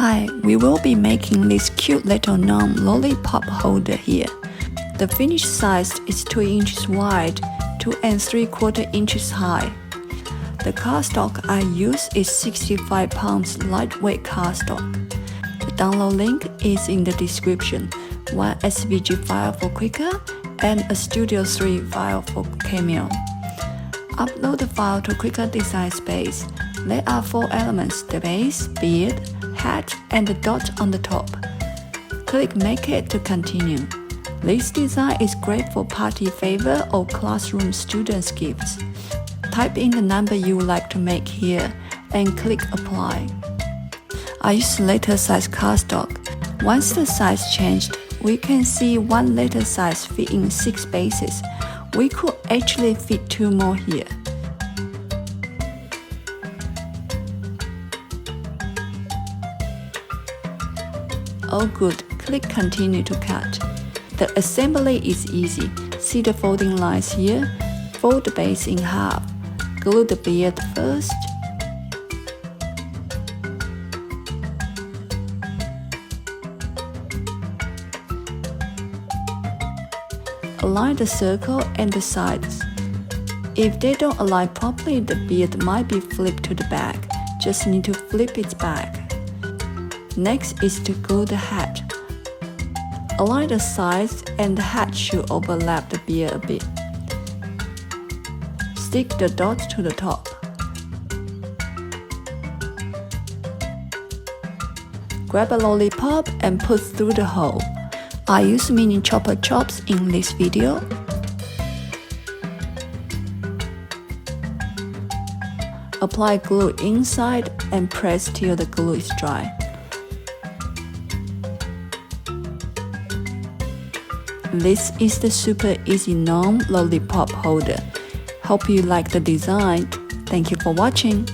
Hi, we will be making this cute little gnome lollipop holder here. The finished size is 2 inches wide, 2 3/4 inches high. The cardstock I use is 65 pounds lightweight cardstock. The download link is in the description, one SVG file for Cricut and a Studio3 file for Cameo. Upload the file to Cricut Design Space. There are 4 elements: the base, beard, hat, and the dot on the top. Click Make It to continue. This design is great for party favor or classroom students' gifts. Type in the number you would like to make here and click Apply. I use letter size cardstock. Once the size changed, we can see 1 letter size fit in 6 spaces. We could actually fit 2 more here. Oh good, click Continue to cut. The assembly is easy. See the folding lines here? Fold the base in half. Glue the beard first. Align the circle and the sides. If they don't align properly, the beard might be flipped to the back. Just need to flip it back. Next is to glue the hat. Align the sides and the hat should overlap the beard a bit. Stick the dots to the top. Grab a lollipop and put through the hole. I use mini chopper chops in this video. Apply glue inside and press till the glue is dry. This is the super easy gnome lollipop holder. Hope you like the design. Thank you for watching.